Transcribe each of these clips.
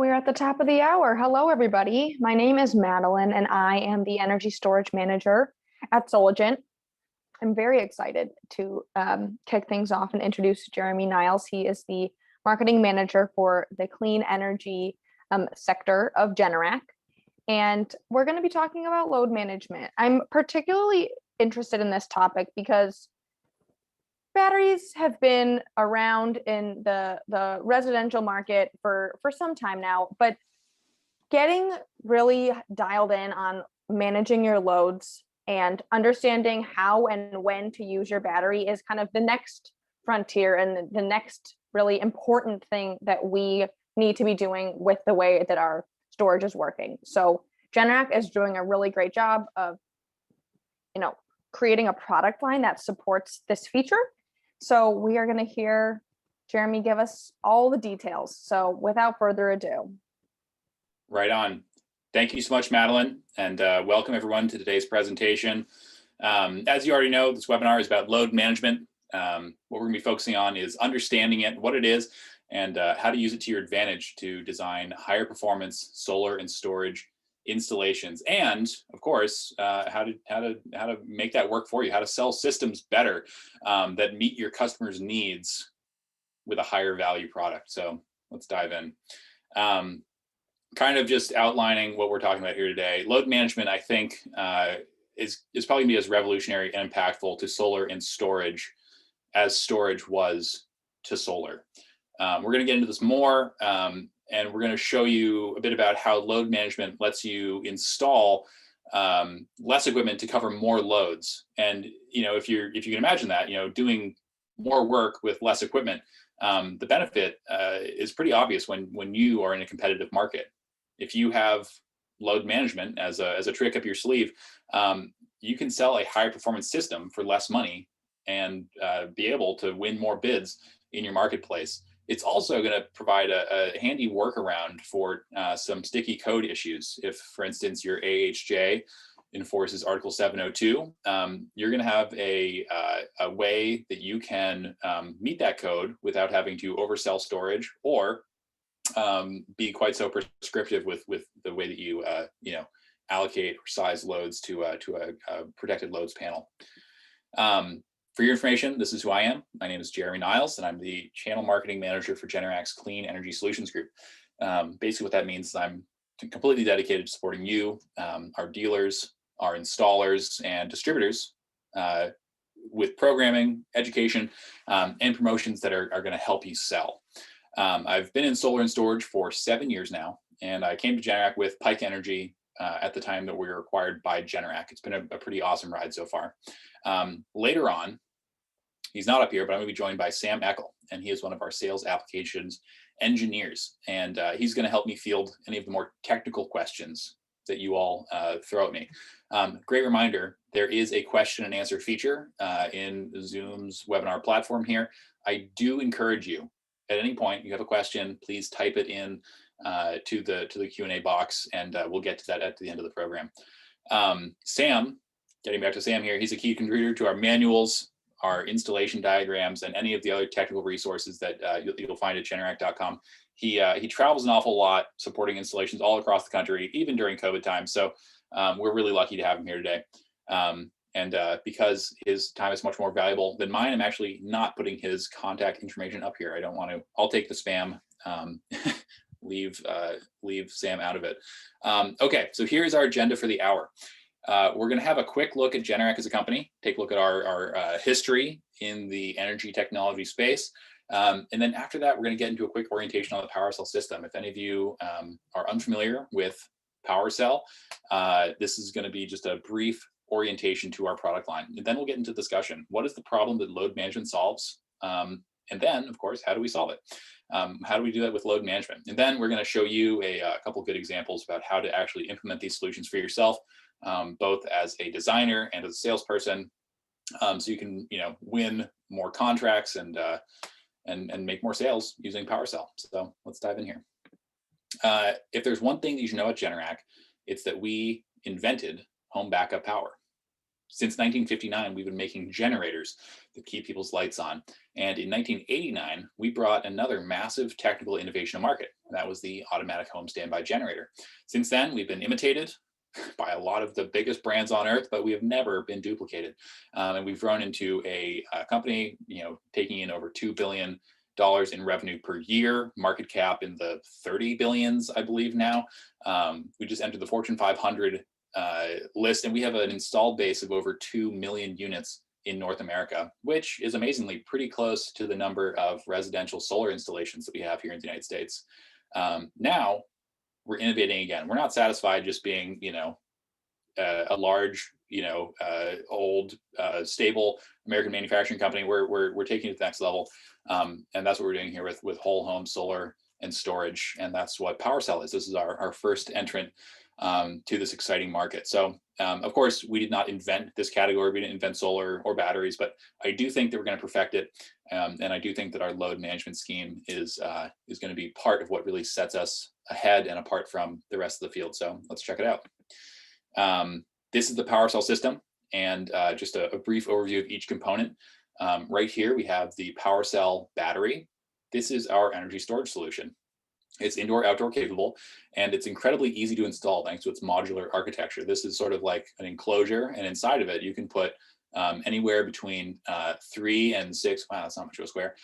we're at the top of the hour. Hello, everybody. My name is Madeline, and I am the Energy Storage Manager at Soligent. I'm very excited to kick things off and introduce Jeremy Niles. He is the Marketing Manager for the clean energy sector of Generac. And we're going to be talking about load management. I'm particularly interested in this topic because batteries have been around in the residential market for some time now, but getting really dialed in on managing your loads and understanding how and when to use your battery is kind of the next frontier and the next really important thing that we need to be doing with the way that our storage is working. So Generac is doing a really great job of, creating a product line that supports this feature. So we are going to hear Jeremy give us all the details. So without further ado. Right on. Thank you so much, Madeline, and welcome everyone to today's presentation. As you already know, this webinar is about load management. What we're going to be focusing on is understanding it, what it is, and how to use it to your advantage to design higher performance solar and storage installations, and of course, how to make that work for you, how to sell systems better that meet your customers' needs with a higher value product. So let's dive in. Kind of just outlining what we're talking about here today. Load management, I think, is probably gonna be as revolutionary and impactful to solar and storage as storage was to solar. We're gonna get into this more, and we're gonna show you a bit about how load management lets you install less equipment to cover more loads. And if you can imagine that, doing more work with less equipment, the benefit is pretty obvious when you are in a competitive market. If you have load management as a trick up your sleeve, you can sell a higher performance system for less money and be able to win more bids in your marketplace. It's also going to provide a handy workaround for some sticky code issues. If, for instance, your AHJ enforces Article 702, you're going to have a way that you can meet that code without having to oversell storage or be quite so prescriptive with the way that you allocate or size loads to a protected loads panel. For your information, this is who I am. My name is Jeremy Niles, and I'm the Channel Marketing Manager for Generac's Clean Energy Solutions Group. Basically what that means is I'm completely dedicated to supporting you, our dealers, our installers, and distributors with programming, education, and promotions that are going to help you sell. I've been in solar and storage for 7 years now, and I came to Generac with Pike Energy at the time that we were acquired by Generac. It's been a pretty awesome ride so far. Later on, he's not up here, but I'm going to be joined by Sam Eckel, and he is one of our sales applications engineers, and he's going to help me field any of the more technical questions that you all throw at me. Great reminder, there is a question and answer feature in Zoom's webinar platform here. I do encourage you, at any point you have a question, please type it in to the Q&A box, and we'll get to that at the end of the program. Sam, getting back to Sam here, he's a key contributor to our manuals, our installation diagrams, and any of the other technical resources that you'll find at generac.com. He travels an awful lot supporting installations all across the country, even during COVID time. So we're really lucky to have him here today. And because his time is much more valuable than mine, I'm actually not putting his contact information up here. I don't want to. I'll take the spam. Leave Sam out of it. Okay, so here's our agenda for the hour. We're going to have a quick look at Generac as a company, take a look at our history in the energy technology space. And then after that, we're going to get into a quick orientation on the PWRcell system. If any of you are unfamiliar with PWRcell, this is going to be just a brief orientation to our product line. And then we'll get into discussion. What is the problem that load management solves? And then, of course, how do we solve it? How do we do that with load management? And then we're going to show you a couple good examples about how to actually implement these solutions for yourself, both as a designer and as a salesperson, so you can win more contracts and make more sales using PWRcell. So let's dive in here. If there's one thing that you should know at Generac, it's that we invented home backup power. Since 1959, we've been making generators that keep people's lights on. And in 1989, we brought another massive technical innovation to market. That was the automatic home standby generator. Since then, we've been imitated by a lot of the biggest brands on earth, but we have never been duplicated. And we've grown into a company, taking in over $2 billion in revenue per year, market cap in the 30 billions, I believe now. We just entered the Fortune 500 list, and we have an installed base of over 2 million units in North America, which is amazingly pretty close to the number of residential solar installations that we have here in the United States. Now we're innovating again. We're not satisfied just being, a large, old, stable American manufacturing company. We're taking it to the next level, and that's what we're doing here with whole home solar and storage, and that's what PWRcell is. This is our first entrant to this exciting market. So, of course, we did not invent this category. We didn't invent solar or batteries, but I do think that we're going to perfect it, and I do think that our load management scheme is going to be part of what really sets us ahead and apart from the rest of the field. So let's check it out. This is the PWRcell system, and just a brief overview of each component. Right here, we have the PWRcell battery. This is our energy storage solution. It's indoor, outdoor capable, and it's incredibly easy to install thanks to its modular architecture. This is sort of like an enclosure, and inside of it, you can put anywhere between 3 and 6, wow, that's not much of a square,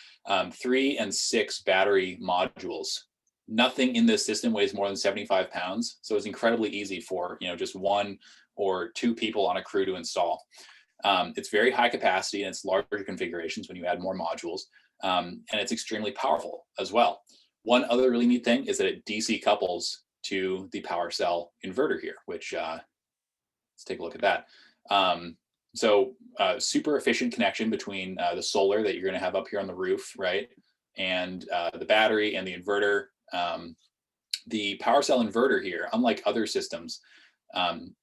3 and 6 battery modules. Nothing in this system weighs more than 75 pounds, so it's incredibly easy for just 1 or 2 people on a crew to install. It's very high capacity, and it's larger configurations when you add more modules, and it's extremely powerful as well. One other really neat thing is that it DC couples to the PWRcell inverter here, which let's take a look at that. Super efficient connection between the solar that you're going to have up here on the roof, right, and the battery and the inverter. The PWRcell inverter here, unlike other systems, unlike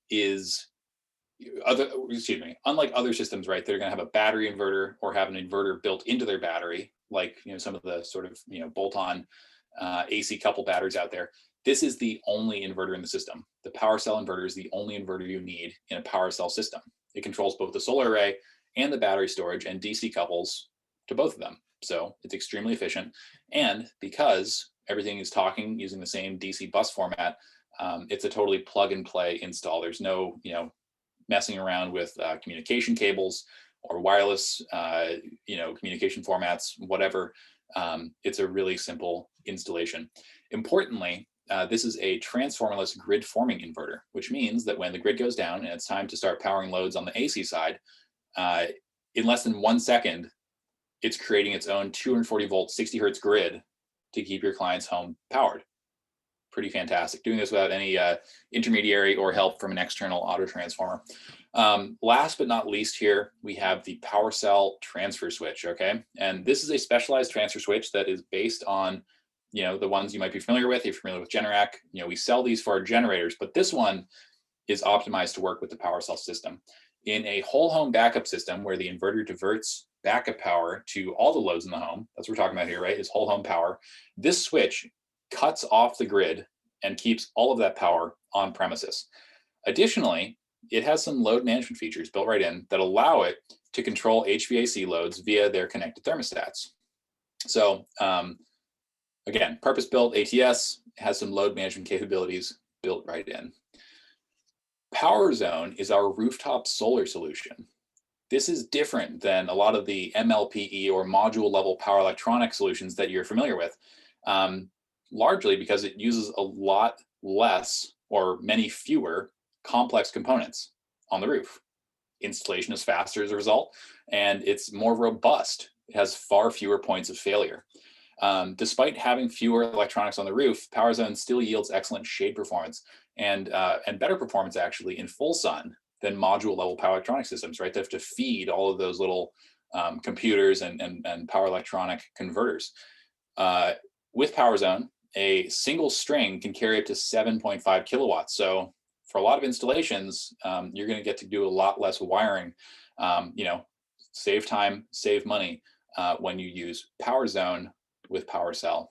other systems, right, they're going to have a battery inverter or have an inverter built into their battery, like some of the sort of bolt-on AC couple batteries out there. This is the only inverter in the system. The PWRcell inverter is the only inverter you need in a PWRcell system. It controls both the solar array and the battery storage, and DC couples to both of them. So it's extremely efficient, and because everything is talking using the same DC bus format, it's a totally plug and play install. There's no messing around with communication cables or wireless communication formats, whatever. It's a really simple installation. Importantly, this is a transformerless grid forming inverter, which means that when the grid goes down and it's time to start powering loads on the AC side, in less than 1 second, it's creating its own 240 volt, 60 hertz grid to keep your client's home powered. Pretty fantastic. Doing this without any intermediary or help from an external auto transformer. Last but not least here, we have the PWRcell transfer switch, okay? And this is a specialized transfer switch that is based on, the ones you might be familiar with. If you're familiar with Generac, we sell these for our generators, but this one is optimized to work with the PWRcell system. In a whole home backup system where the inverter diverts backup power to all the loads in the home, that's what we're talking about here, right, is whole home power. This switch cuts off the grid and keeps all of that power on premises. Additionally, it has some load management features built right in that allow it to control HVAC loads via their connected thermostats. So again, purpose-built ATS, has some load management capabilities built right in. PowerZone is our rooftop solar solution. This is different than a lot of the MLPE or module level power electronic solutions that you're familiar with, largely because it uses a lot less or many fewer complex components on the roof. Installation is faster as a result, and it's more robust. It has far fewer points of failure. Despite having fewer electronics on the roof, PowerZone still yields excellent shade performance and better performance actually in full sun than module level power electronic systems, right? They have to feed all of those little computers and power electronic converters. With PowerZone, a single string can carry up to 7.5 kilowatts. So for a lot of installations, you're going to get to do a lot less wiring, save time, save money when you use PowerZone with PWRcell.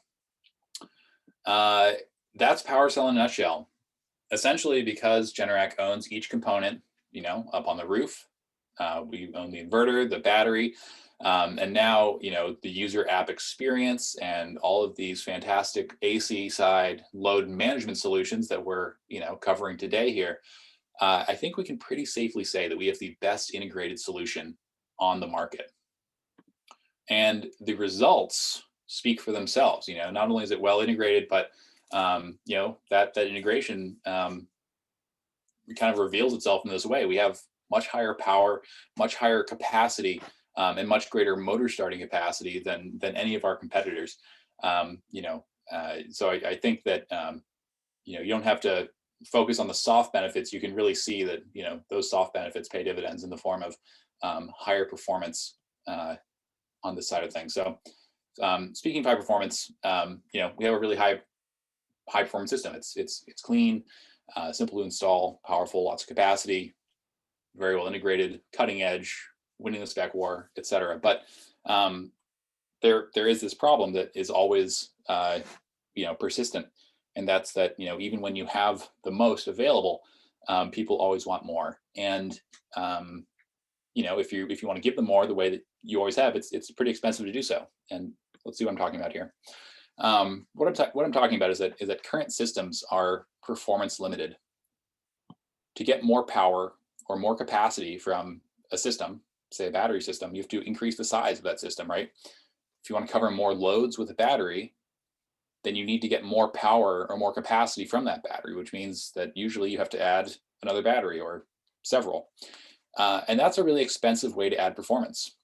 That's PWRcell in a nutshell. Essentially, because Generac owns each component, up on the roof, We own the inverter, the battery, and now, the user app experience and all of these fantastic AC side load management solutions that we're, covering today here. I think we can pretty safely say that we have the best integrated solution on the market. And the results speak for themselves. Not only is it well integrated, but that integration kind of reveals itself in this way. We have much higher power, much higher capacity, and much greater motor starting capacity than any of our competitors. So I think that you don't have to focus on the soft benefits. You can really see that those soft benefits pay dividends in the form of higher performance on this side of things. So speaking of high performance, we have a really high performance system. It's clean, simple to install, powerful, lots of capacity, very well integrated, cutting edge, winning the spec war, etc. But there is this problem that is always persistent, and that's that even when you have the most available, people always want more. And if you want to give them more the way that you always have, it's pretty expensive to do so. And let's see what I'm talking about here. What I'm talking about is that current systems are performance limited. To get more power or more capacity from a system, say a battery system, you have to increase the size of that system, right? If you want to cover more loads with a battery, then you need to get more power or more capacity from that battery, which means that usually you have to add another battery or several. And that's a really expensive way to add performance.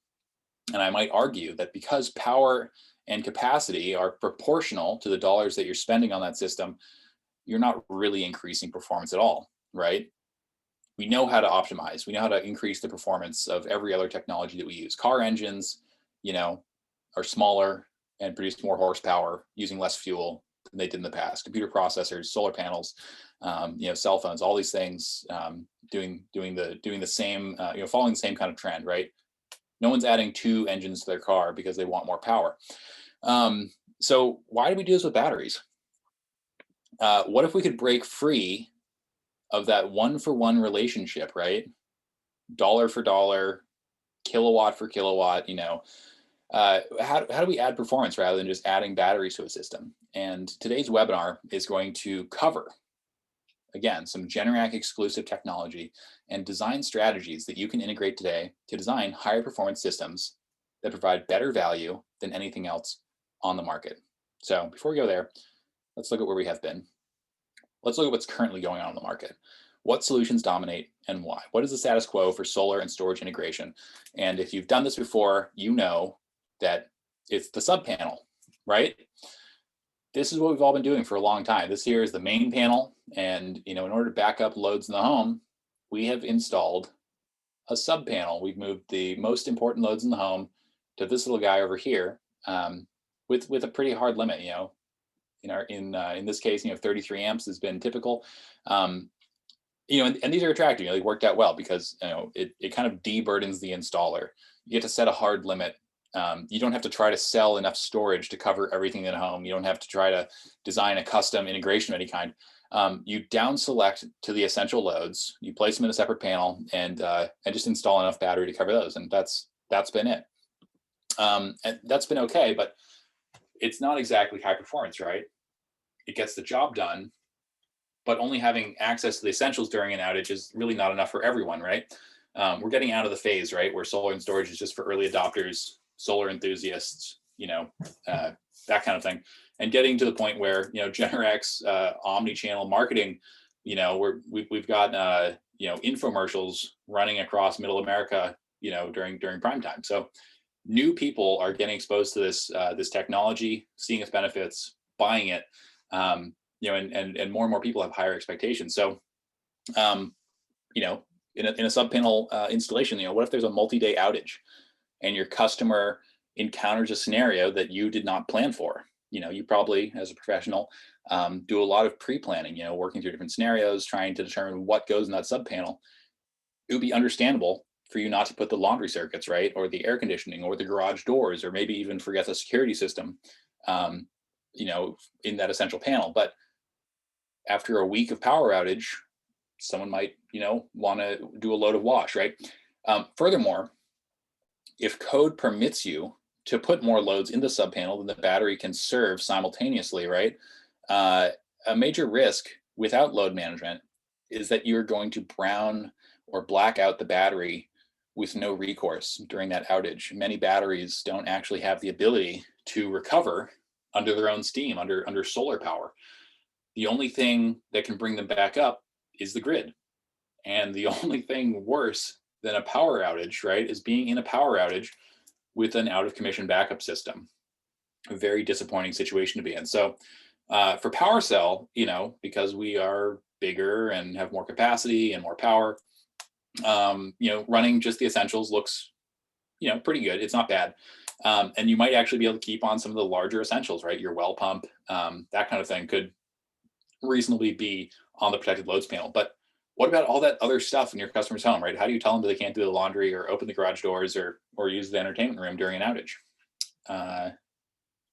And I might argue that because power and capacity are proportional to the dollars that you're spending on that system, you're not really increasing performance at all, right? We know how to optimize. We know how to increase the performance of every other technology that we use. Car engines, are smaller and produce more horsepower using less fuel than they did in the past. Computer processors, solar panels, cell phones, all these things doing the same, following the same kind of trend, right? No one's adding 2 engines to their car because they want more power. So why do we do this with batteries? What if we could break free of that 1-for-1 relationship, right? Dollar for dollar, kilowatt for kilowatt, how do we add performance rather than just adding batteries to a system? And today's webinar is going to cover, again, some Generac exclusive technology and design strategies that you can integrate today to design higher performance systems that provide better value than anything else on the market. So before we go there, let's look at where we have been. Let's look at what's currently going on in the market. What solutions dominate and why? What is the status quo for solar and storage integration? And if you've done this before, you know that it's the sub panel, right? This is what we've all been doing for a long time. This here is the main panel. And in order to back up loads in the home, we have installed a sub panel. We've moved the most important loads in the home to this little guy over here with a pretty hard limit, in this case, 33 amps has been typical. And these are attractive. They worked out well because it kind of deburdens the installer. You get to set a hard limit. You don't have to try to sell enough storage to cover everything in a home. You don't have to try to design a custom integration of any kind. You down select to the essential loads. You place them in a separate panel and just install enough battery to cover those. And that's been it. And that's been okay, but it's not exactly high performance, right? It gets the job done, but only having access to the essentials during an outage is really not enough for everyone, right? We're getting out of the phase, right, where solar and storage is just for early adopters, solar enthusiasts, that kind of thing, and getting to the point where Generac's omni-channel marketing, we've got infomercials running across Middle America, during prime time. So new people are getting exposed to this technology, seeing its benefits, buying it. And more and more people have higher expectations. So, in a sub panel installation, what if there's a multi-day outage and your customer encounters a scenario that you did not plan for? You probably, as a professional, do a lot of pre-planning, working through different scenarios, trying to determine what goes in that sub panel. It would be understandable for you not to put the laundry circuits, right, or the air conditioning, or the garage doors, or maybe even forget the security system, in that essential panel. But after a week of power outage, someone might, want to do a load of wash, right? Furthermore, if code permits you to put more loads in the subpanel than the battery can serve simultaneously, right? A major risk without load management is that you're going to brown or black out the battery with no recourse during that outage. Many batteries don't actually have the ability to recover under their own steam, under solar power. The only thing that can bring them back up is the grid. And the only thing worse than a power outage, right, is being in a power outage with an out of commission backup system. A very disappointing situation to be in. So for PWRcell, because we are bigger and have more capacity and more power, running just the essentials looks, pretty good. It's not bad. And you might actually be able to keep on some of the larger essentials, right? Your well pump, that kind of thing could reasonably be on the protected loads panel. But what about all that other stuff in your customer's home, right? How do you tell them that they can't do the laundry or open the garage doors or use the entertainment room during an outage?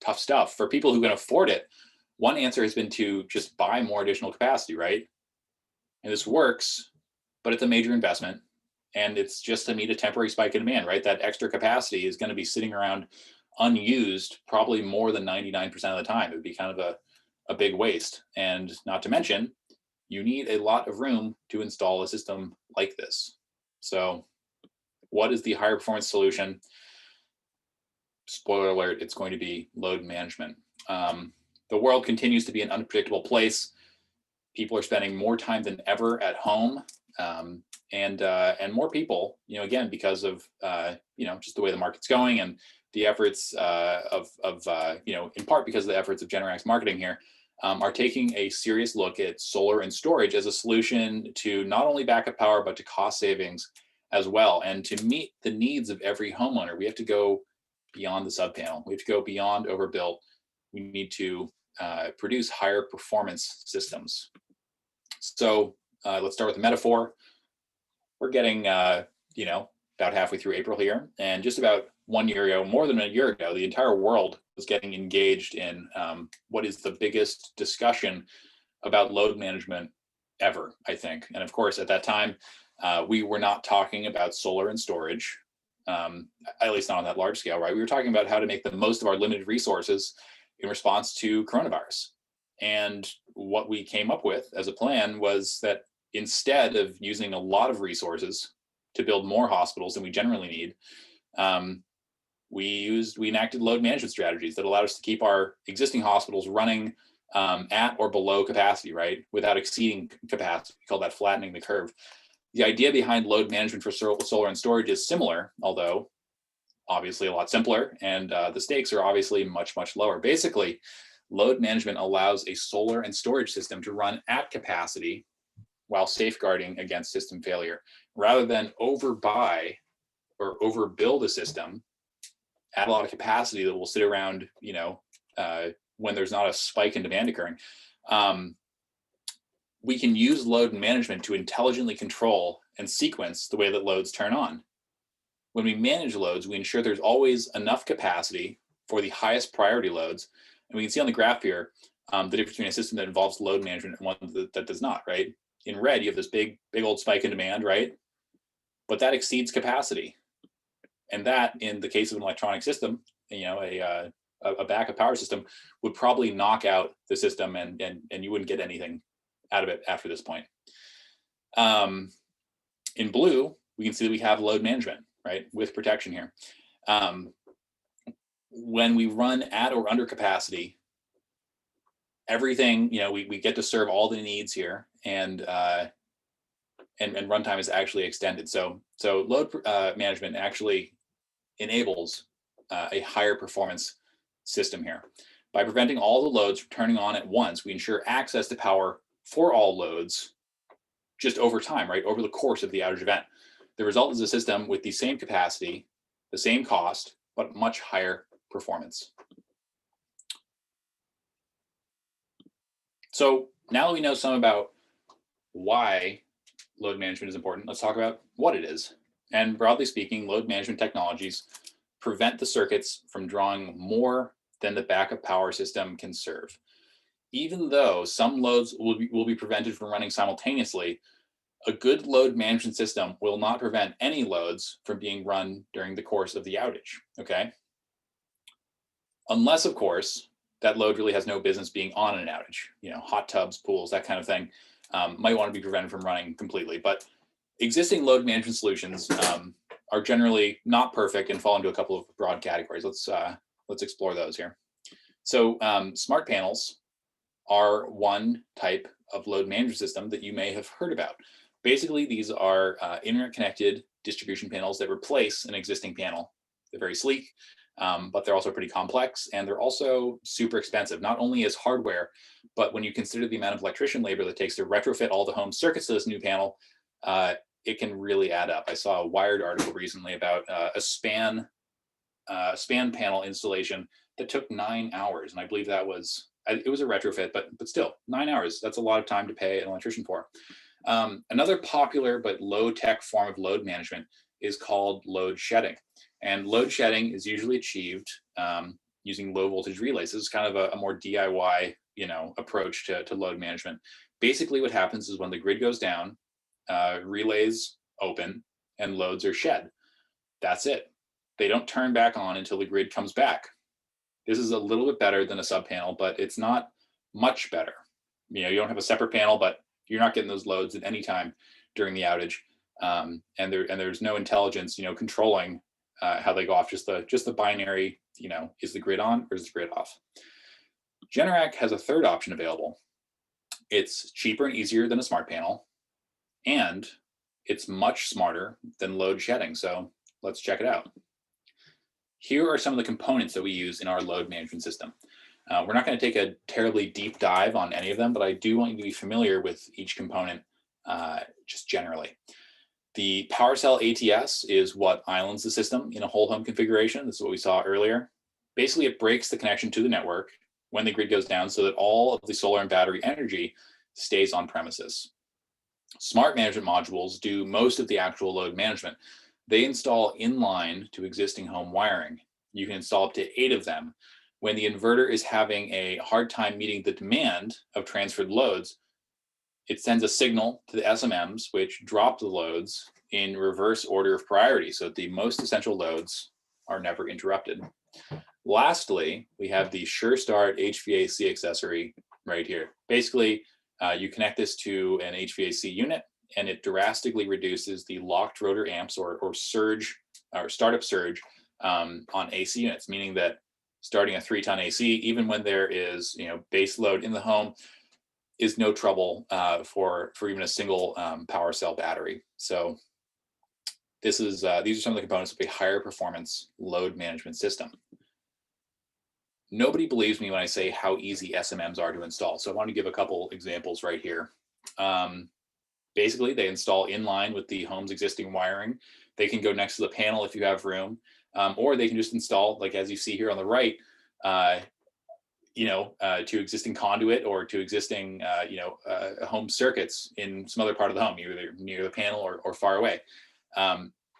Tough stuff. For people who can afford it, one answer has been to just buy more additional capacity, right? And this works, but it's a major investment. And it's just to meet a temporary spike in demand, right? That extra capacity is going to be sitting around unused probably more than 99% of the time. It would be kind of a big waste. And not to mention, you need a lot of room to install a system like this. So what is the higher performance solution? Spoiler alert, it's going to be load management. The world continues to be an unpredictable place. People are spending more time than ever at home. And more people, again, because of, just the way the market's going and the efforts in part because of the efforts of Generac's marketing here, are taking a serious look at solar and storage as a solution to not only backup power, but to cost savings as well. And to meet the needs of every homeowner, we have to go beyond the subpanel. We have to go beyond overbuilt. We need to produce higher performance systems. So let's start with the metaphor. We're getting, about halfway through April here, and just about 1 year ago, more than a year ago, the entire world was getting engaged in what is the biggest discussion about load management ever, I think. And of course, at that time, we were not talking about solar and storage, at least not on that large scale, right? We were talking about how to make the most of our limited resources in response to coronavirus. And what we came up with as a plan was that instead of using a lot of resources to build more hospitals than we generally need, we enacted load management strategies that allowed us to keep our existing hospitals running at or below capacity, right, without exceeding capacity. We call that flattening the curve. The idea behind load management for solar and storage is similar, although obviously a lot simpler, and the stakes are obviously much, much lower. Basically, load management allows a solar and storage system to run at capacity while safeguarding against system failure, rather than overbuy or overbuild a system, add a lot of capacity that will sit around, when there's not a spike in demand occurring. We can use load management to intelligently control and sequence the way that loads turn on. When we manage loads, we ensure there's always enough capacity for the highest priority loads. And we can see on the graph here, the difference between a system that involves load management and one that does not, right? In red, you have this big old spike in demand, right? But that exceeds capacity. And that, in the case of an electronic system, a backup power system would probably knock out the system and you wouldn't get anything out of it after this point. In blue, we can see that we have load management, right, with protection here. When we run at or under capacity, everything, we get to serve all the needs here, and runtime is actually extended. So load management actually enables a higher performance system here. By preventing all the loads from turning on at once, we ensure access to power for all loads just over time, right, over the course of the outage event. The result is a system with the same capacity, the same cost, but much higher performance. So now that we know some about why load management is important, let's talk about what it is. And broadly speaking, load management technologies prevent the circuits from drawing more than the backup power system can serve. Even though some loads will be prevented from running simultaneously, A good load management system will not prevent any loads from being run during the course of the outage, okay? Unless, of course, that load really has no business being on an outage. Hot tubs, pools, that kind of thing might want to be prevented from running completely. But existing load management solutions are generally not perfect and fall into a couple of broad categories. Let's explore those here. So smart panels are one type of load management system that you may have heard about. Basically, these are internet-connected distribution panels that replace an existing panel. They're very sleek, but they're also pretty complex, and they're also super expensive, not only as hardware, but when you consider the amount of electrician labor that it takes to retrofit all the home circuits to this new panel, it can really add up. I saw a Wired article recently about a span panel installation that took 9 hours, and I believe it was a retrofit, but still 9 hours. That's a lot of time to pay an electrician for. Another popular but low-tech form of load management is called load shedding. And load shedding is usually achieved using low voltage relays. This is kind of a more DIY, approach to load management. Basically, what happens is when the grid goes down, relays open and loads are shed. That's it. They don't turn back on until the grid comes back. This is a little bit better than a sub panel, but it's not much better. You don't have a separate panel, but you're not getting those loads at any time during the outage, and there's no intelligence, controlling how they go off. Just the binary, is the grid on or is the grid off? Generac has a third option available. It's cheaper and easier than a smart panel, and it's much smarter than load shedding. So let's check it out. Here are some of the components that we use in our load management system. We're not going to take a terribly deep dive on any of them, but I do want you to be familiar with each component just generally. The PWRcell ATS is what islands the system in a whole home configuration. This is what we saw earlier. Basically, it breaks the connection to the network when the grid goes down so that all of the solar and battery energy stays on premises. Smart management modules do most of the actual load management. They install in line to existing home wiring. You can install up to 8 of them. When the inverter is having a hard time meeting the demand of transferred loads, it sends a signal to the SMMs, which drop the loads in reverse order of priority so that the most essential loads are never interrupted. Lastly, we have the Sure Start HVAC accessory right here. Basically, you connect this to an HVAC unit, and it drastically reduces the locked rotor amps or surge or startup surge on AC units, meaning that starting a 3-ton AC, even when there is base load in the home, is no trouble for even a single PWRcell battery. So these are some of the components of a higher performance load management system. Nobody believes me when I say how easy SMMs are to install. So I want to give a couple examples right here. Basically, they install in line with the home's existing wiring. They can go next to the panel if you have room, or they can just install, like as you see here on the right, to existing conduit or to existing, home circuits in some other part of the home, either near the panel or far away.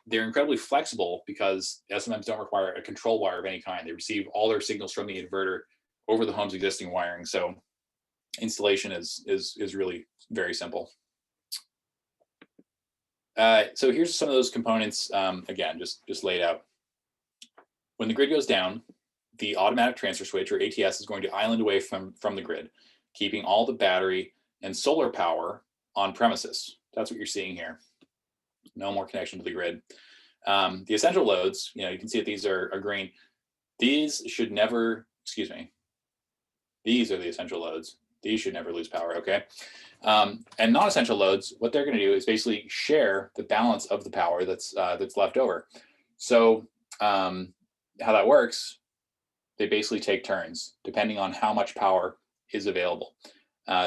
They're incredibly flexible because SMMs don't require a control wire of any kind. They receive all their signals from the inverter over the home's existing wiring. So installation is really very simple. So here's some of those components, again, just laid out. When the grid goes down, the automatic transfer switch, or ATS, is going to island away from the grid, keeping all the battery and solar power on premises. That's what you're seeing here. No more connection to the grid. The essential loads, you can see that these are green. These should never, these are the essential loads. These should never lose power, okay? And non-essential loads, what they're going to do is basically share the balance of the power that's left over. So how that works, they basically take turns depending on how much power is available.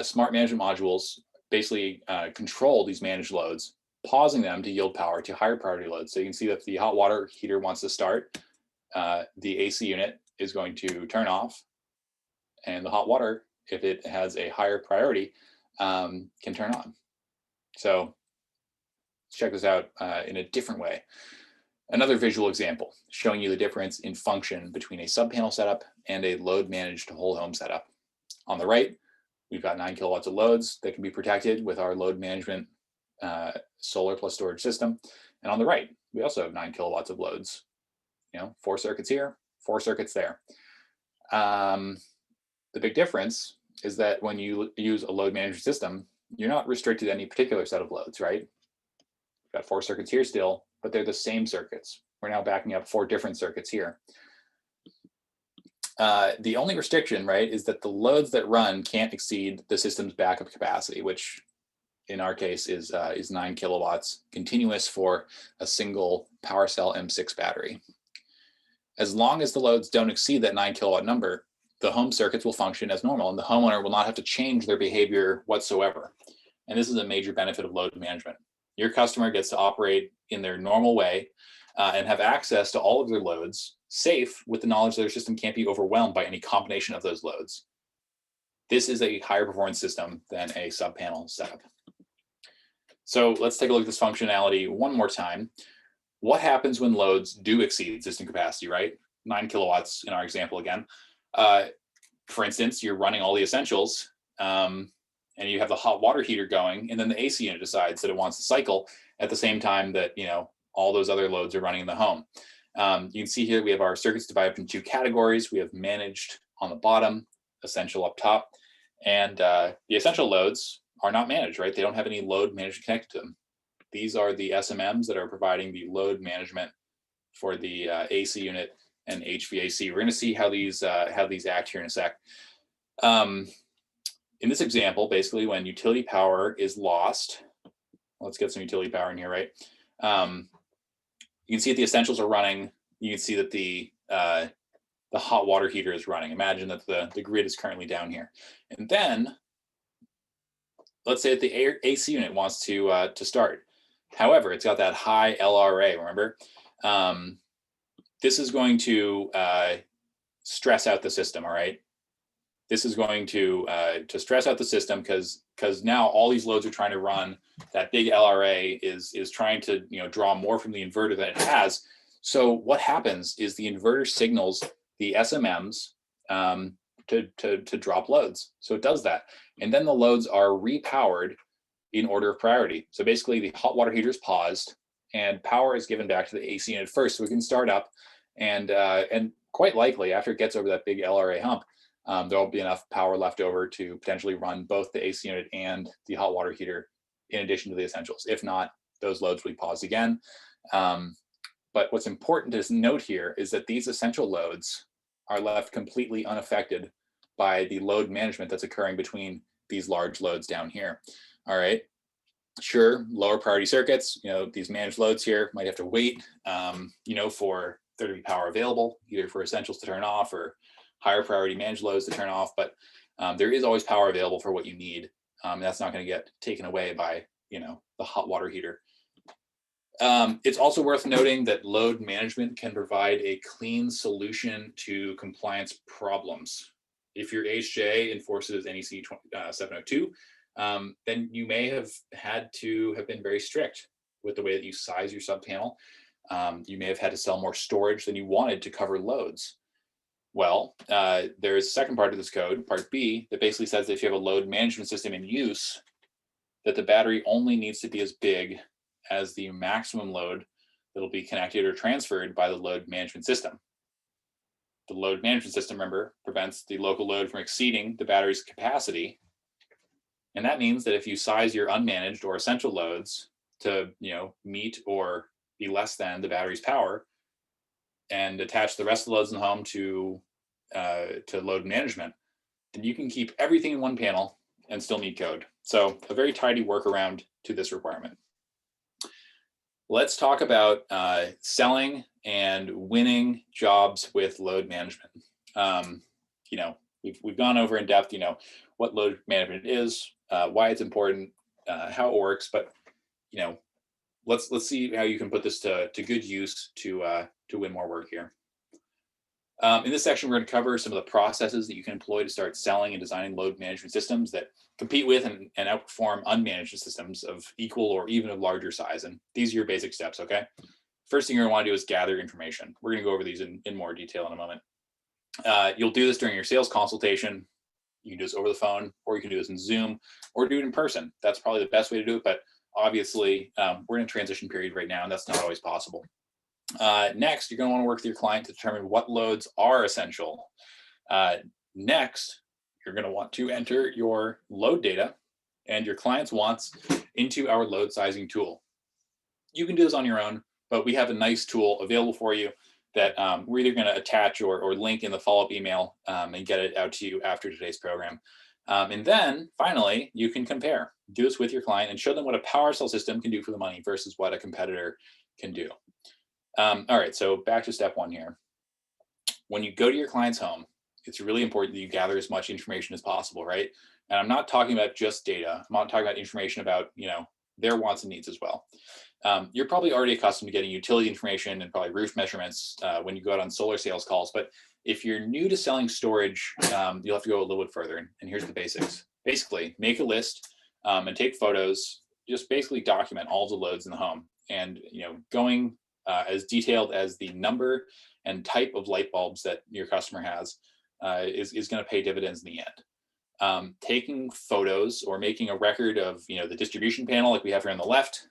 Smart management modules basically control these managed loads, pausing them to yield power to higher priority loads. So you can see that the hot water heater wants to start. The AC unit is going to turn off, and the hot water, if it has a higher priority, can turn on. So let's check this out in a different way. Another visual example showing you the difference in function between a sub-panel setup and a load managed whole home setup. On the right, we've got 9 kilowatts of loads that can be protected with our load management solar plus storage system. And on the right, we also have 9 kilowatts of loads. 4 circuits here, 4 circuits there. The big difference is that when you use a load management system, you're not restricted to any particular set of loads, right? We've got 4 circuits here still, but they're the same circuits. We're now backing up 4 different circuits here. The only restriction, right, is that the loads that run can't exceed the system's backup capacity, which in our case is 9 kilowatts continuous for a single PWRcell M6 battery. As long as the loads don't exceed that 9 kilowatt number, the home circuits will function as normal, and the homeowner will not have to change their behavior whatsoever. And this is a major benefit of load management. Your customer gets to operate in their normal way and have access to all of their loads, safe with the knowledge that their system can't be overwhelmed by any combination of those loads. This is a higher performance system than a sub-panel setup. So let's take a look at this functionality one more time. What happens when loads do exceed system capacity, right? 9 kilowatts in our example again. For instance, you're running all the essentials and you have the hot water heater going, and then the AC unit decides that it wants to cycle at the same time that all those other loads are running in the home. You can see here we have our circuits divided into 2 categories. We have managed on the bottom, essential up top, and the essential loads are not managed, right? They don't have any load management connected to them. These are the SMMs that are providing the load management for the AC unit and HVAC. We're going to see how these act here in a sec. In this example, basically, when utility power is lost, let's get some utility power in here, right? You can see that the essentials are running. You can see that the hot water heater is running. Imagine that the grid is currently down here, and then let's say that the AC unit wants to start. However, it's got that high LRA, remember? This is going to stress out the system, all right? This is going to stress out the system because now all these loads are trying to run. That big LRA is trying to draw more from the inverter than it has. So what happens is the inverter signals the SMMs to drop loads. So it does that. And then the loads are repowered in order of priority. So basically the hot water heater is paused and power is given back to the AC unit first, so we can start up, and quite likely after it gets over that big LRA hump, there will be enough power left over to potentially run both the AC unit and the hot water heater in addition to the essentials. If not, those loads will be paused again. But what's important to note here is that these essential loads are left completely unaffected by the load management that's occurring between these large loads down here. All right. Sure, lower priority circuits, these managed loads here might have to wait, for there to be power available, either for essentials to turn off or higher priority managed loads to turn off. But there is always power available for what you need. That's not going to get taken away by, the hot water heater. It's also worth noting that load management can provide a clean solution to compliance problems. If your HJ enforces NEC 702, then you may have had to have been very strict with the way that you size your sub panel. You may have had to sell more storage than you wanted to cover loads. Well, there's a second part of this code, part B, that basically says that if you have a load management system in use, that the battery only needs to be as big as the maximum load that'll be connected or transferred by the load management system. The load management system, remember, prevents the local load from exceeding the battery's capacity. And that means that if you size your unmanaged or essential loads to, meet or be less than the battery's power, and attach the rest of the loads in the home to load management, then you can keep everything in one panel and still meet code. So a very tidy workaround to this requirement. Let's talk about selling and winning jobs with load management. We've gone over in depth, what load management is, why it's important, how it works, but let's see how you can put this to good use to win more work here. In this section, we're going to cover some of the processes that you can employ to start selling and designing load management systems that compete with and outperform unmanaged systems of equal or even of larger size. And these are your basic steps, okay? First thing you're going to want to do is gather information. We're going to go over these in more detail in a moment. You'll do this during your sales consultation. You can do this over the phone, or you can do this in Zoom, or do it in person. That's probably the best way to do it, but obviously, we're in a transition period right now, and that's not always possible. Next, you're going to want to work with your client to determine what loads are essential. Next, you're going to want to enter your load data and your client's wants into our load sizing tool. You can do this on your own, but we have a nice tool available for you that we're either going to attach or link in the follow-up email and get it out to you after today's program. And then finally, you can compare. Do this with your client and show them what a PWRcell system can do for the money versus what a competitor can do. All right, so back to step one here. When you go to your client's home, it's really important that you gather as much information as possible, right? And I'm not talking about just data. I'm not talking about information about, their wants and needs as well. You're probably already accustomed to getting utility information and probably roof measurements when you go out on solar sales calls. But if you're new to selling storage, you'll have to go a little bit further. And here's the basics. Basically, make a list and take photos. Just basically document all the loads in the home. And going as detailed as the number and type of light bulbs that your customer has is going to pay dividends in the end. Taking photos or making a record of the distribution panel like we have here on the left.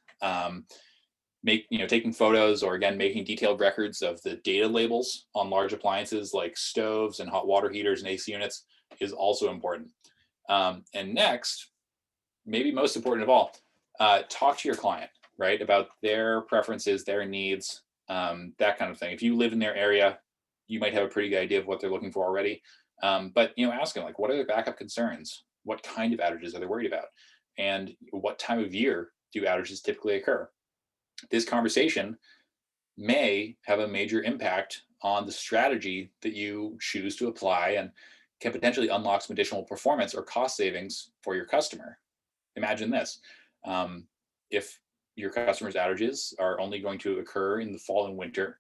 Taking photos or again making detailed records of the data labels on large appliances like stoves and hot water heaters and AC units is also important. And next, maybe most important of all, talk to your client, right, about their preferences, their needs, that kind of thing. If you live in their area, you might have a pretty good idea of what they're looking for already. But ask them, like, what are their backup concerns? What kind of outages are they worried about? And what time of year do outages typically occur? This conversation may have a major impact on the strategy that you choose to apply and can potentially unlock some additional performance or cost savings for your customer. Imagine this. If your customer's outages are only going to occur in the fall and winter,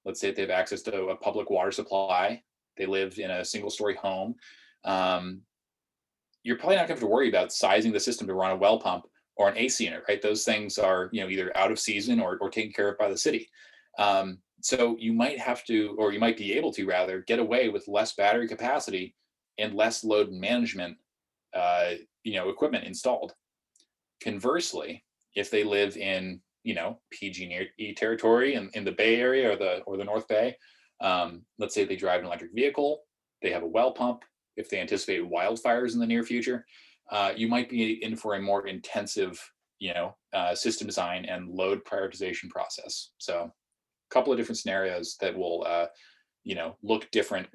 let's say they have access to a public water supply, they live in a single-story home, you're probably not going to have to worry about sizing the system to run a well pump or an AC unit, right? Those things are either out of season or taken care of by the city. So you might have to, or you might be able to rather, get away with less battery capacity and less load management equipment installed. Conversely, if they live in PG&E territory in the Bay Area or the North Bay, let's say they drive an electric vehicle, they have a well pump. If they anticipate wildfires in the near future, you might be in for a more intensive system design and load prioritization process. So a couple of different scenarios that will look different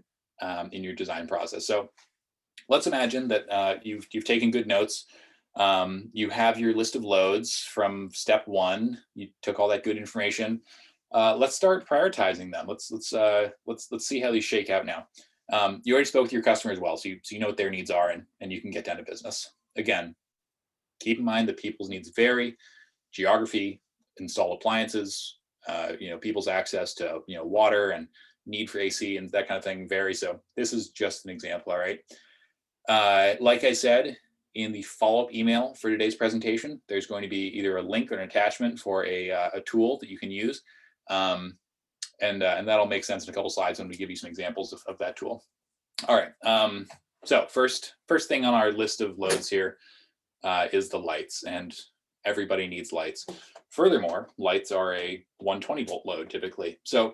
in your design process. So let's imagine that you've taken good notes. You have your list of loads from step one. You took all that good information. Let's start prioritizing them. Let's see how these shake out now. You already spoke with your customer as well, so you know what their needs are, and you can get down to business. Again, keep in mind that people's needs vary. Geography, installed appliances, people's access to water and need for AC and that kind of thing vary. So this is just an example. All right. Like I said, in the follow-up email for today's presentation, there's going to be either a link or an attachment for a tool that you can use. And that'll make sense in a couple slides when we give you some examples of that tool. All right. So first thing on our list of loads here is the lights, and everybody needs lights. Furthermore, lights are a 120 volt load typically. So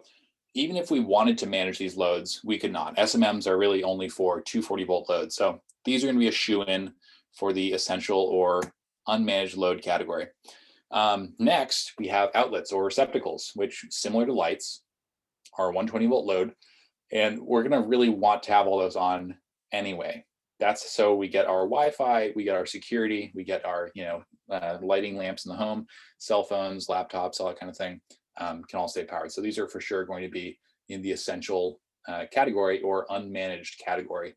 even if we wanted to manage these loads, we could not. SMMs are really only for 240 volt loads. So these are going to be a shoe-in for the essential or unmanaged load category. Next, we have outlets or receptacles, which, similar to lights, are a 120 volt load, and we're going to really want to have all those on anyway. That's so we get our Wi-Fi, we get our security, we get our lighting lamps in the home, cell phones, laptops, all that kind of thing can all stay powered. So these are for sure going to be in the essential category or unmanaged category.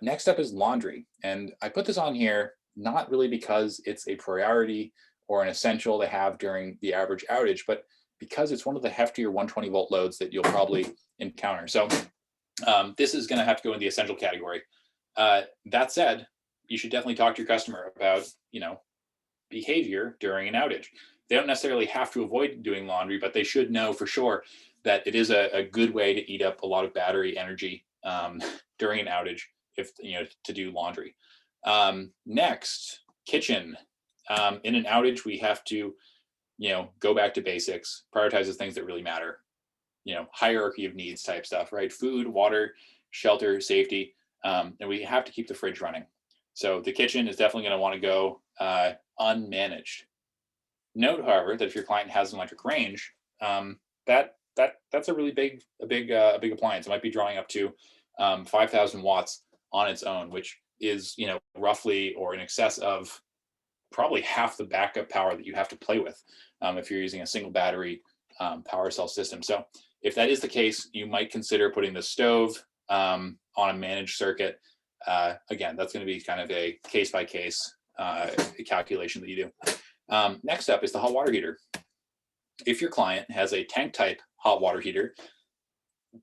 Next up is laundry, and I put this on here not really because it's a priority or an essential to have during the average outage, but because it's one of the heftier 120 volt loads that you'll probably encounter. So this is going to have to go in the essential category. That said, you should definitely talk to your customer about behavior during an outage. They don't necessarily have to avoid doing laundry, but they should know for sure that it is a good way to eat up a lot of battery energy during an outage if to do laundry. Next, kitchen. In an outage, we have to, go back to basics, prioritize the things that really matter, hierarchy of needs type stuff, right? Food, water, shelter, safety, and we have to keep the fridge running. So the kitchen is definitely going to want to go unmanaged. Note, however, that if your client has an electric range, that's a really big appliance. It might be drawing up to 5,000 watts on its own, which is roughly or in excess of probably half the backup power that you have to play with if you're using a single battery power cell system. So if that is the case, you might consider putting the stove on a managed circuit. Again, that's going to be kind of a case by case calculation that you do. Next up is the hot water heater. If your client has a tank type hot water heater,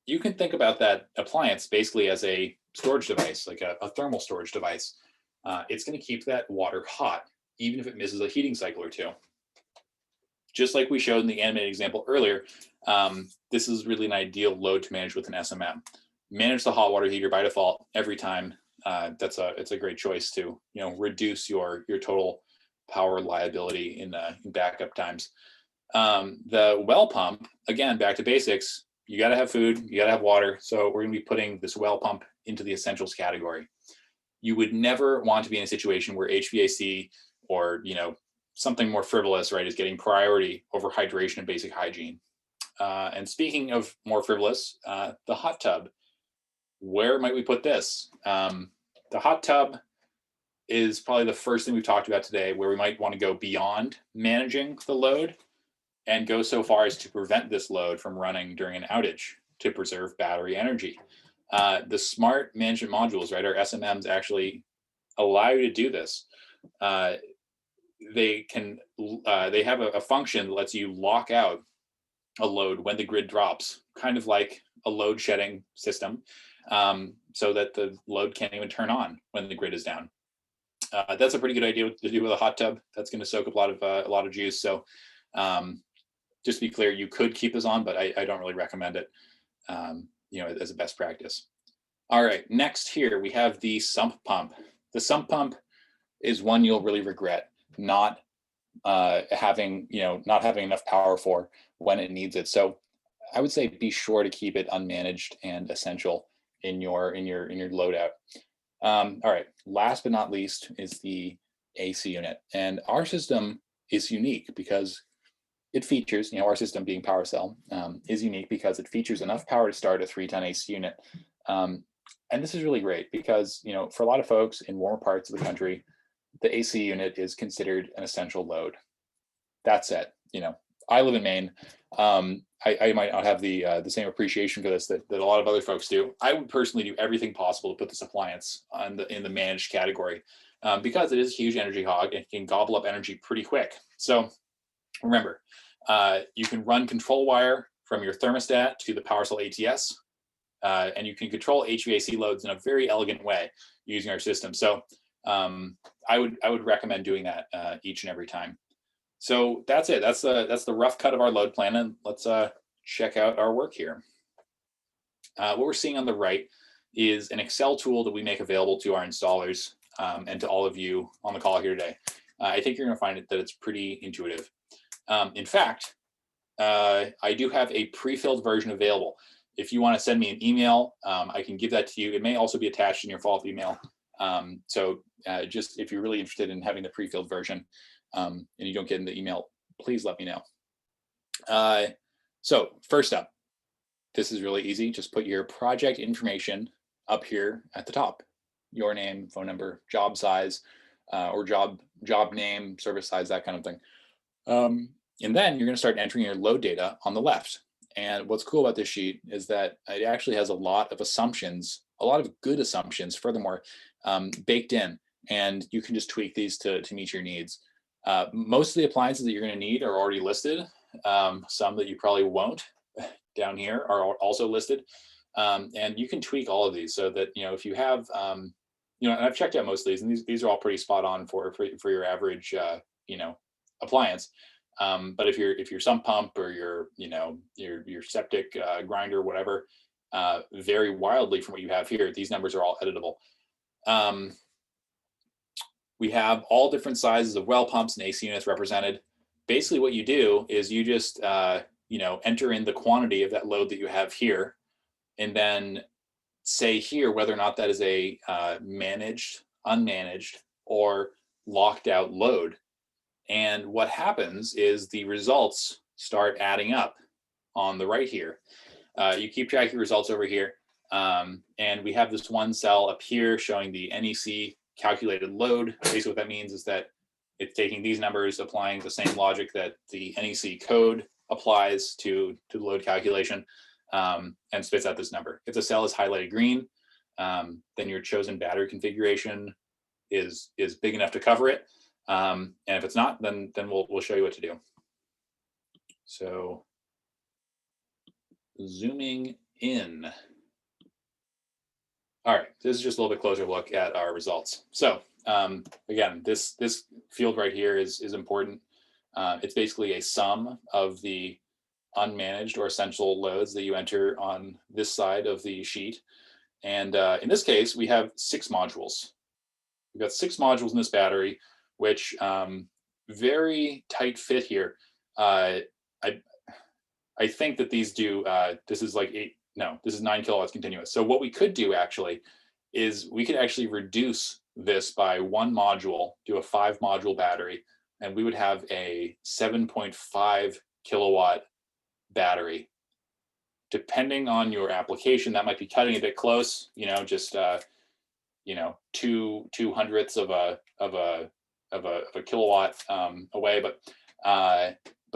you can think about that appliance basically as a storage device, like a thermal storage device. It's going to keep that water hot, even if it misses a heating cycle or two. Just like we showed in the animated example earlier, this is really an ideal load to manage with an SMM. Manage the hot water heater by default every time. It's a great choice to reduce your total power liability in backup times. The well pump, again, back to basics. You got to have food, you got to have water. So we're going to be putting this well pump into the essentials category. You would never want to be in a situation where HVAC or something more frivolous, right, is getting priority over hydration and basic hygiene. And speaking of more frivolous, the hot tub. Where might we put this? The hot tub is probably the first thing we've talked about today, where we might want to go beyond managing the load and go so far as to prevent this load from running during an outage to preserve battery energy. The smart management modules, right, our SMMs, actually allow you to do this. They have a function that lets you lock out a load when the grid drops, kind of like a load shedding system, so that the load can't even turn on when the grid is down. That's a pretty good idea to do with a hot tub. That's going to soak up a lot of juice. So just to be clear, you could keep this on, but I don't really recommend it, as a best practice. All right, next here we have the sump pump. The sump pump is one you'll really regret not having enough power for when it needs it. So I would say be sure to keep it unmanaged and essential in your loadout. All right, last but not least is the AC unit, and our system is unique because it features, our system being PWRcell is unique because it features enough power to start a 3-ton AC unit. And this is really great because, for a lot of folks in warmer parts of the country, the AC unit is considered an essential load. That said, I live in Maine. I might not have the same appreciation for this that a lot of other folks do. I would personally do everything possible to put this appliance in the managed category because it is a huge energy hog and can gobble up energy pretty quick. So remember, you can run control wire from your thermostat to the PWRcell ATS, and you can control HVAC loads in a very elegant way using our system. So I would recommend doing that each and every time. So that's it. That's the rough cut of our load plan, and let's check out our work here. What we're seeing on the right is an Excel tool that we make available to our installers and to all of you on the call here today. I think you're going to find that it's pretty intuitive. In fact, I do have a pre-filled version available. If you want to send me an email, I can give that to you. It may also be attached in your follow-up email. So just if you're really interested in having the pre-filled version and you don't get in the email, please let me know. So first up, this is really easy. Just put your project information up here at the top. Your name, phone number, job size, or job name, service size, that kind of thing. And then you're going to start entering your load data on the left. And what's cool about this sheet is that it actually has a lot of assumptions, a lot of good assumptions, furthermore, baked in. And you can just tweak these to meet your needs. Most of the appliances that you're going to need are already listed. Some that you probably won't down here are also listed. And you can tweak all of these so that, if you have, and I've checked out most of these, and these are all pretty spot on for your average, appliance. But if your sump pump or your septic grinder, whatever, vary wildly from what you have here, these numbers are all editable. we have all different sizes of well pumps and AC units represented. Basically what you do is you just, enter in the quantity of that load that you have here, and then say here whether or not that is a managed, unmanaged, or locked out load. And what happens is the results start adding up on the right here. You keep track of your results over here. And we have this one cell up here showing the NEC calculated load. Basically what that means is that it's taking these numbers, applying the same logic that the NEC code applies to the load calculation, and spits out this number. If the cell is highlighted green, then your chosen battery configuration is big enough to cover it. And if it's not, then we'll show you what to do. So zooming in. All right, this is just a little bit closer look at our results. So again, this field right here is important. It's basically a sum of the unmanaged or essential loads that you enter on this side of the sheet. And in this case, we have 6 modules. We've got 6 modules in this battery, which very tight fit here. I think that these do, this is like 9 kilowatts continuous. So what we could do actually is we could actually reduce this by 1 module, do a 5 module battery, and we would have a 7.5 kilowatt battery. Depending on your application, that might be cutting a bit close, just 2/200ths of a kilowatt away, but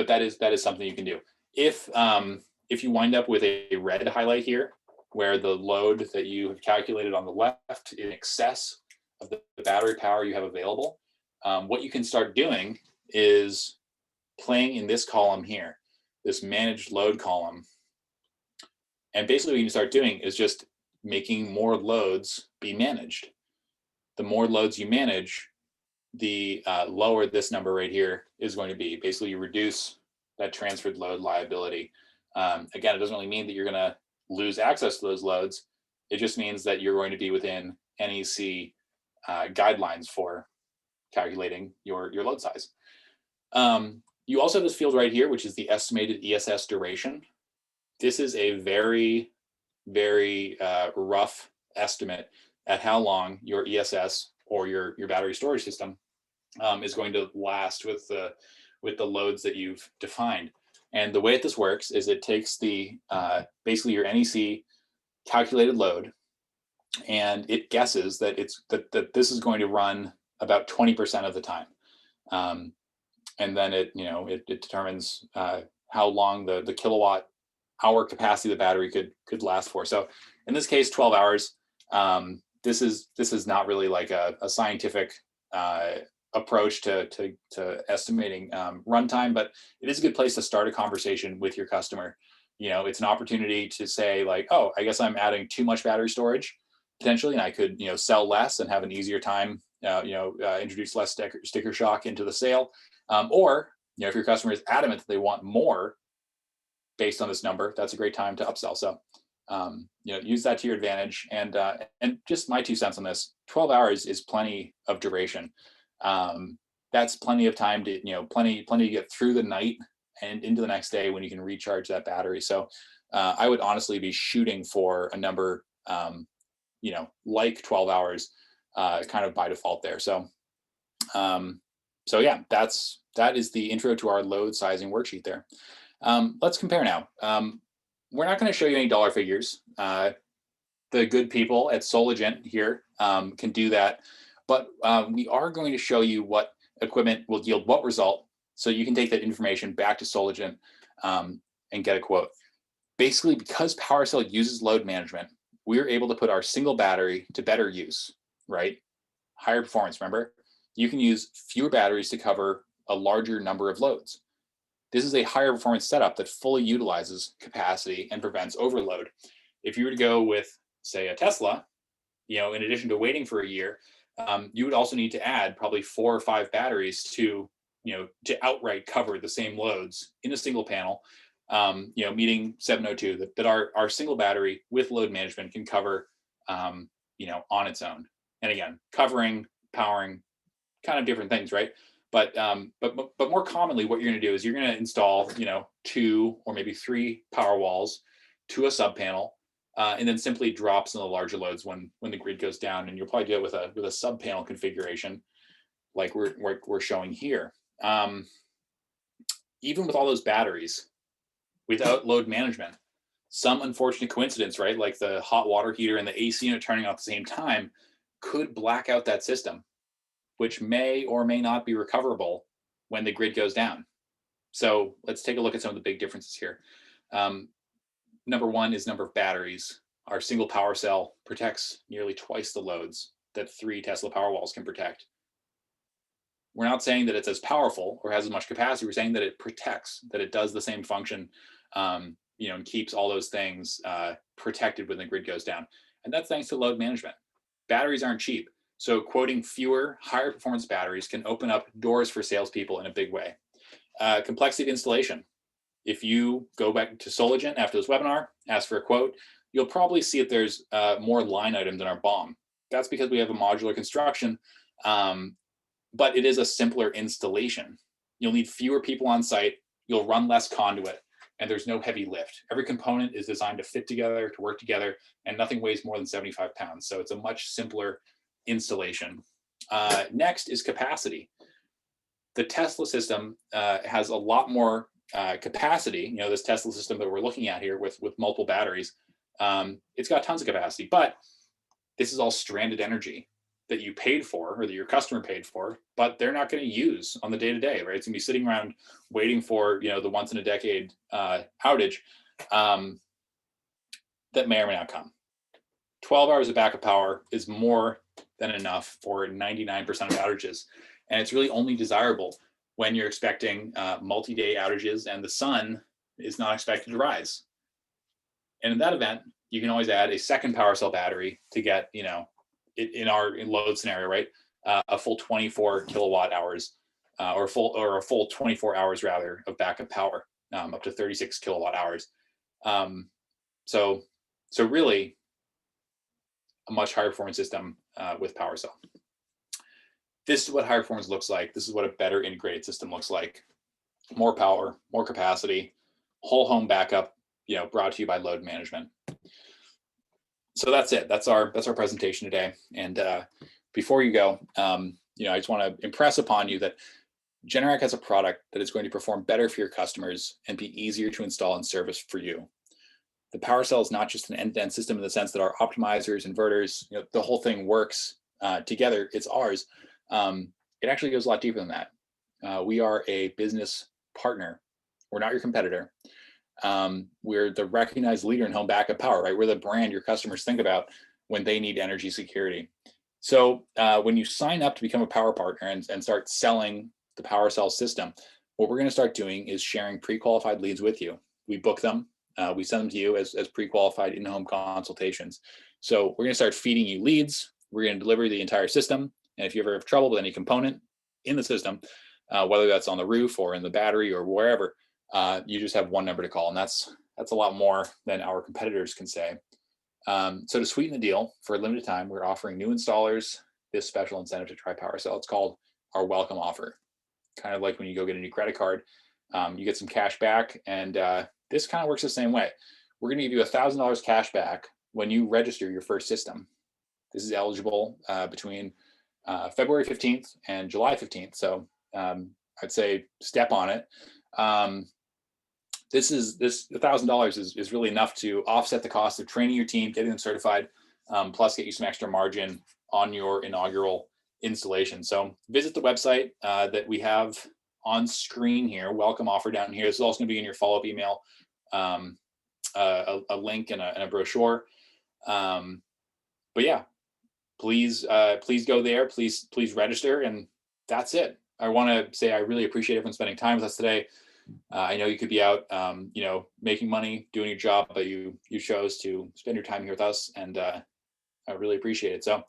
that is something you can do. If you wind up with a red highlight here, where the load that you have calculated on the left in excess of the battery power you have available, what you can start doing is playing in this column here, this managed load column. And basically what you can start doing is just making more loads be managed. The more loads you manage, the lower this number right here is going to be. Basically, you reduce that transferred load liability. Again, it doesn't really mean that you're going to lose access to those loads. It just means that you're going to be within NEC guidelines for calculating your load size. You also have this field right here, which is the estimated ESS duration. This is a very, very rough estimate at how long your ESS or your battery storage system is going to last with the loads that you've defined. And the way that this works is it takes the basically your NEC calculated load, and it guesses that that this is going to run about 20% of the time, and then it determines how long the kilowatt hour capacity of the battery could last for. So in this case, 12 hours. This is not really like a scientific approach to estimating runtime, but it is a good place to start a conversation with your customer. It's an opportunity to say like, oh, I guess I'm adding too much battery storage potentially, and I could sell less and have an easier time, introduce less sticker shock into the sale, or if your customer is adamant that they want more based on this number, that's a great time to upsell. So use that to your advantage. And just my 2 cents on this: 12 hours is plenty of duration. That's plenty of time to plenty to get through the night and into the next day when you can recharge that battery. So I would honestly be shooting for a number like 12 hours kind of by default there. So yeah, that is the intro to our load sizing worksheet there. Let's compare now. We're not going to show you any dollar figures. The good people at Soligent here can do that, but we are going to show you what equipment will yield what result, so you can take that information back to Soligent and get a quote. Basically, because PWRcell uses load management, we're able to put our single battery to better use, right? Higher performance, remember? You can use fewer batteries to cover a larger number of loads. This is a higher performance setup that fully utilizes capacity and prevents overload. If you were to go with, say, a Tesla, in addition to waiting for a year, you would also need to add probably 4 or 5 batteries to outright cover the same loads in a single panel, meeting 702, that our single battery with load management can cover, on its own. And again, covering, powering, kind of different things, right? But more commonly, what you're going to do is you're going to install, 2 or maybe 3 power walls to a sub panel, and then simply drops in the larger loads when the grid goes down. And you'll probably do it with a sub panel configuration, like we're showing here. Even with all those batteries, without load management, some unfortunate coincidence, right? Like the hot water heater and the AC unit turning on at the same time could black out that system, which may or may not be recoverable when the grid goes down. So let's take a look at some of the big differences here. Number one is number of batteries. Our single power cell protects nearly twice the loads that 3 Tesla Powerwalls can protect. We're not saying that it's as powerful or has as much capacity. We're saying that it protects, that it does the same function, and keeps all those things protected when the grid goes down. And that's thanks to load management. Batteries aren't cheap. So quoting fewer, higher performance batteries can open up doors for salespeople in a big way. Complexity of installation. If you go back to Soligent after this webinar, ask for a quote, you'll probably see that there's more line items in our BOM. That's because we have a modular construction, but it is a simpler installation. You'll need fewer people on site, you'll run less conduit, and there's no heavy lift. Every component is designed to fit together, to work together, and nothing weighs more than 75 pounds. So it's a much simpler installation. Next is capacity. The Tesla system has a lot more capacity. This Tesla system that we're looking at here with multiple batteries, it's got tons of capacity, but this is all stranded energy that you paid for, or that your customer paid for, but they're not going to use on the day-to-day, right? It's going to be sitting around waiting for, the once in a decade outage that may or may not come. 12 hours of backup power is more than enough for 99% of outages. And it's really only desirable when you're expecting multi-day outages and the sun is not expected to rise. And in that event, you can always add a second power cell battery to get, in our load scenario, right, a full 24 kilowatt hours, or a full 24 hours rather of backup power, up to 36 kilowatt hours. So really a much higher performance system with PowerCell. This is what higher performance looks like. This is what a better integrated system looks like. More power, more capacity, whole home backup, brought to you by load management. So that's it. That's our presentation today. And before you go, I just want to impress upon you that Generac has a product that is going to perform better for your customers and be easier to install and service for you. The PowerCell is not just an end-to-end system in the sense that our optimizers, inverters, the whole thing works together. It's ours. It actually goes a lot deeper than that. We are a business partner. We're not your competitor. We're the recognized leader in home backup power, right? We're the brand your customers think about when they need energy security. So when you sign up to become a power partner and start selling the PowerCell system, what we're going to start doing is sharing pre-qualified leads with you. We book them. We send them to you as pre-qualified in-home consultations. So we're going to start feeding you leads. We're going to deliver the entire system. And if you ever have trouble with any component in the system, whether that's on the roof or in the battery or wherever, you just have one number to call. And that's a lot more than our competitors can say. So to sweeten the deal, for a limited time, we're offering new installers this special incentive to try PowerCell. It's called our welcome offer. Kind of like when you go get a new credit card, you get some cash back. And this kind of works the same way. We're going to give you $1,000 cash back when you register your first system. This is eligible between February 15th and July 15th. So I'd say step on it. This $1,000 is really enough to offset the cost of training your team, getting them certified, plus get you some extra margin on your inaugural installation. So visit the website that we have on screen here. Welcome offer down here. This is also going to be in your follow-up email, a link and a brochure. But yeah, please go there. Please register, and that's it. I want to say I really appreciate everyone spending time with us today. I know you could be out, making money, doing your job, but you chose to spend your time here with us, and I really appreciate it. So